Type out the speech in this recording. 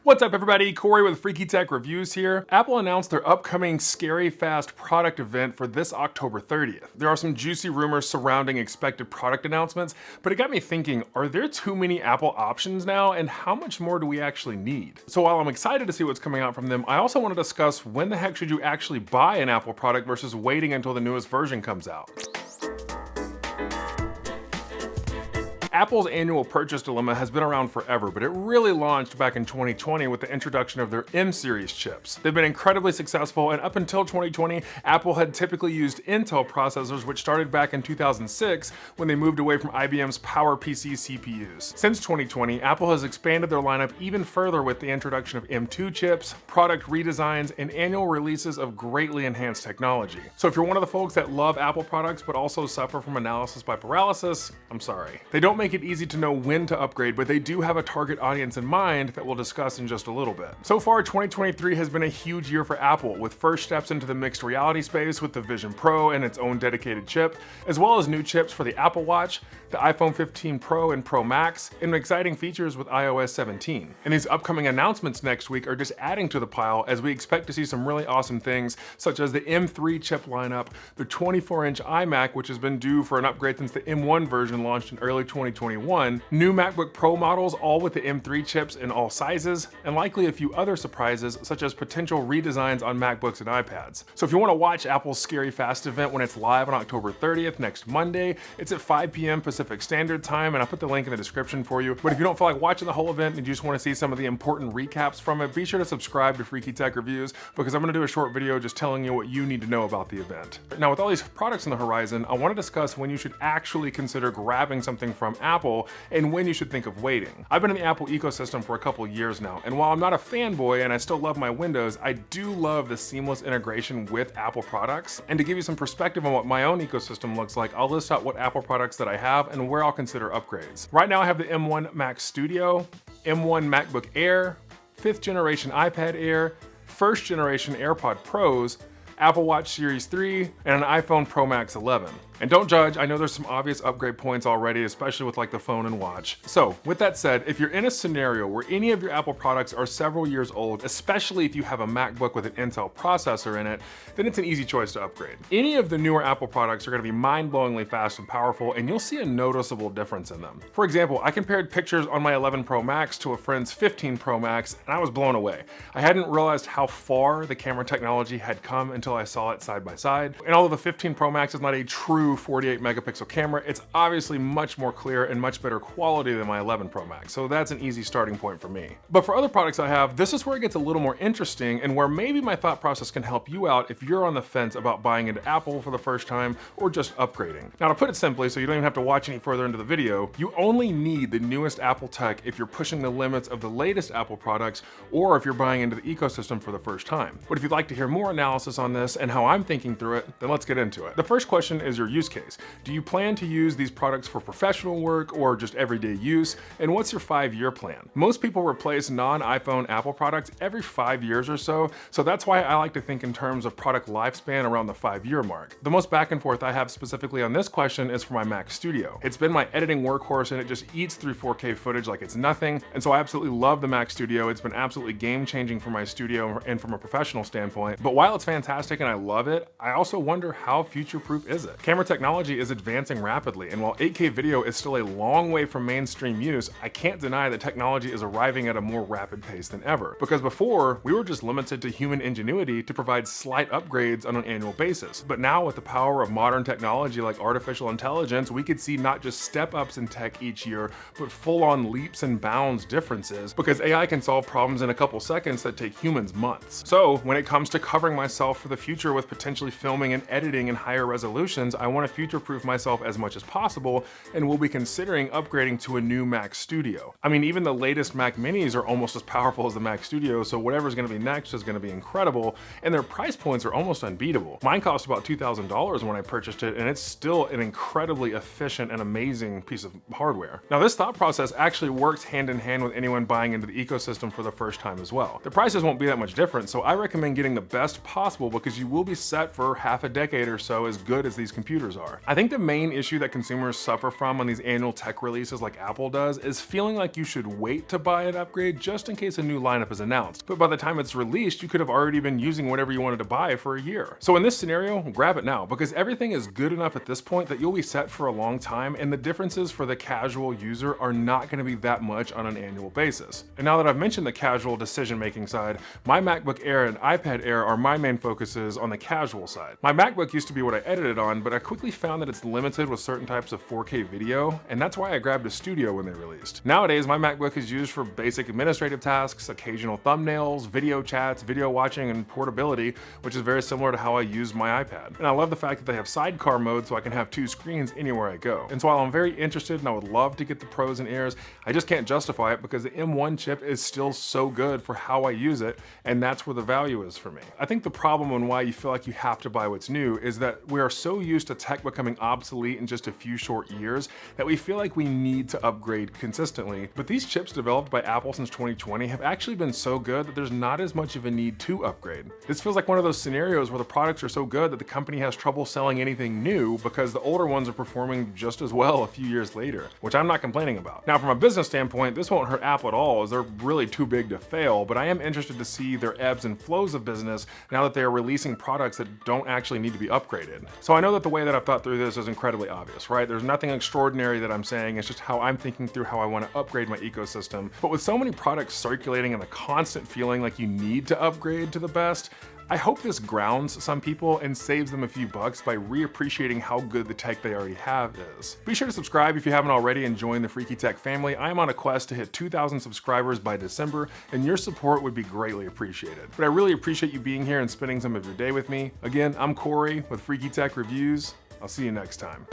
What's up everybody, Corey with Freaky Tech Reviews here. Apple announced their upcoming Scary Fast product event for this October 30th. There are some juicy rumors surrounding expected product announcements, but it got me thinking, are there too many Apple options now, and how much more do we actually need? So while I'm excited to see what's coming out from them, I also want to discuss when the heck should you actually buy an Apple product versus waiting until the newest version comes out. Apple's annual purchase dilemma has been around forever, but it really launched back in 2020 with the introduction of their M-series chips. They've been incredibly successful, and up until 2020, Apple had typically used Intel processors, which started back in 2006 when they moved away from IBM's PowerPC CPUs. Since 2020, Apple has expanded their lineup even further with the introduction of M2 chips, product redesigns, and annual releases of greatly enhanced technology. So if you're one of the folks that love Apple products but also suffer from analysis by paralysis, I'm sorry. They don't make it easy to know when to upgrade, but they do have a target audience in mind that we'll discuss in just a little bit. So far, 2023 has been a huge year for Apple, with first steps into the mixed reality space with the Vision Pro and its own dedicated chip, as well as new chips for the Apple Watch, the iPhone 15 Pro and Pro Max, and exciting features with iOS 17. And these upcoming announcements next week are just adding to the pile, as we expect to see some really awesome things, such as the M3 chip lineup, the 24-inch iMac, which has been due for an upgrade since the M1 version launched in early 2021, new MacBook Pro models, all with the M3 chips in all sizes, and likely a few other surprises, such as potential redesigns on MacBooks and iPads. So if you want to watch Apple's Scary Fast event when it's live on October 30th, next Monday, it's at 5 p.m. Pacific Standard Time, and I'll put the link in the description for you. But if you don't feel like watching the whole event and you just want to see some of the important recaps from it, be sure to subscribe to Freaky Tech Reviews, because I'm going to do a short video just telling you what you need to know about the event. Now, with all these products on the horizon, I want to discuss when you should actually consider grabbing something from Apple and when you should think of waiting. I've been in the Apple ecosystem for a couple years now, and while I'm not a fanboy and I still love my Windows, I do love the seamless integration with Apple products. And to give you some perspective on what my own ecosystem looks like, I'll list out what Apple products that I have and where I'll consider upgrades. Right now I have the M1 Mac Studio, M1 MacBook Air, 5th generation iPad Air, 1st generation AirPod Pros, Apple Watch Series 3, and an iPhone Pro Max 11. And don't judge, I know there's some obvious upgrade points already, especially with like the phone and watch. So with that said, if you're in a scenario where any of your Apple products are several years old, especially if you have a MacBook with an Intel processor in it, then it's an easy choice to upgrade. Any of the newer Apple products are gonna be mind-blowingly fast and powerful, and you'll see a noticeable difference in them. For example, I compared pictures on my 11 Pro Max to a friend's 15 Pro Max, and I was blown away. I hadn't realized how far the camera technology had come until I saw it side by side. And although the 15 Pro Max is not a true 48 megapixel camera, it's obviously much more clear and much better quality than my 11 Pro Max, so that's an easy starting point for me. But for other products I have, this is where it gets a little more interesting and where maybe my thought process can help you out if you're on the fence about buying into Apple for the first time or just upgrading. Now, to put it simply, so you don't even have to watch any further into the video, you only need the newest Apple tech if you're pushing the limits of the latest Apple products or if you're buying into the ecosystem for the first time. But if you'd like to hear more analysis on this and how I'm thinking through it, then let's get into it. The first question is your use case. Do you plan to use these products for professional work or just everyday use? And what's your 5-year plan? Most people replace non-iPhone Apple products every 5 years or so, so that's why I like to think in terms of product lifespan around the 5-year mark. The most back and forth I have specifically on this question is for my Mac Studio. It's been my editing workhorse and it just eats through 4K footage like it's nothing, and so I absolutely love the Mac Studio. It's been absolutely game-changing for my studio and from a professional standpoint. But while it's fantastic and I love it, I also wonder how future-proof is it? Camera technology is advancing rapidly, and while 8K video is still a long way from mainstream use, I can't deny that technology is arriving at a more rapid pace than ever. Because before, we were just limited to human ingenuity to provide slight upgrades on an annual basis. But now with the power of modern technology like artificial intelligence, we could see not just step-ups in tech each year, but full-on leaps and bounds differences, because AI can solve problems in a couple seconds that take humans months. So when it comes to covering myself for the future with potentially filming and editing in higher resolutions, I want to future-proof myself as much as possible, and will be considering upgrading to a new Mac Studio. I mean, even the latest Mac Minis are almost as powerful as the Mac Studio, so whatever's going to be next is going to be incredible, and their price points are almost unbeatable. Mine cost about $2,000 when I purchased it, and it's still an incredibly efficient and amazing piece of hardware. Now, this thought process actually works hand in hand with anyone buying into the ecosystem for the first time as well. The prices won't be that much different, so I recommend getting the best possible, because you will be set for half a decade or so as good as these computers computers are. I think the main issue that consumers suffer from on these annual tech releases like Apple does is feeling like you should wait to buy an upgrade just in case a new lineup is announced. But by the time it's released, you could have already been using whatever you wanted to buy for a year. So in this scenario, grab it now, because everything is good enough at this point that you'll be set for a long time, and the differences for the casual user are not going to be that much on an annual basis. And now that I've mentioned the casual decision-making side, my MacBook Air and iPad Air are my main focuses on the casual side. My MacBook used to be what I edited on, but I quickly found that it's limited with certain types of 4K video, and that's why I grabbed a Studio when they released. Nowadays, my MacBook is used for basic administrative tasks, occasional thumbnails, video chats, video watching, and portability, which is very similar to how I use my iPad. And I love the fact that they have sidecar mode so I can have two screens anywhere I go. And so while I'm very interested and I would love to get the pros and airs, I just can't justify it because the M1 chip is still so good for how I use it, and that's where the value is for me. I think the problem on why you feel like you have to buy what's new is that we are so used to tech becoming obsolete in just a few short years that we feel like we need to upgrade consistently. But these chips developed by Apple since 2020 have actually been so good that there's not as much of a need to upgrade. This feels like one of those scenarios where the products are so good that the company has trouble selling anything new because the older ones are performing just as well a few years later, which I'm not complaining about. Now, from a business standpoint, this won't hurt Apple at all, as they're really too big to fail, but I am interested to see their ebbs and flows of business now that they are releasing products that don't actually need to be upgraded. So I know that the way that I've thought through this is incredibly obvious, right? There's nothing extraordinary that I'm saying, it's just how I'm thinking through how I want to upgrade my ecosystem. But with so many products circulating and the constant feeling like you need to upgrade to the best, I hope this grounds some people and saves them a few bucks by reappreciating how good the tech they already have is. Be sure to subscribe if you haven't already and join the Freaky Tech family. I am on a quest to hit 2,000 subscribers by December, and your support would be greatly appreciated. But I really appreciate you being here and spending some of your day with me. Again, I'm Corey with Freaky Tech Reviews. I'll see you next time.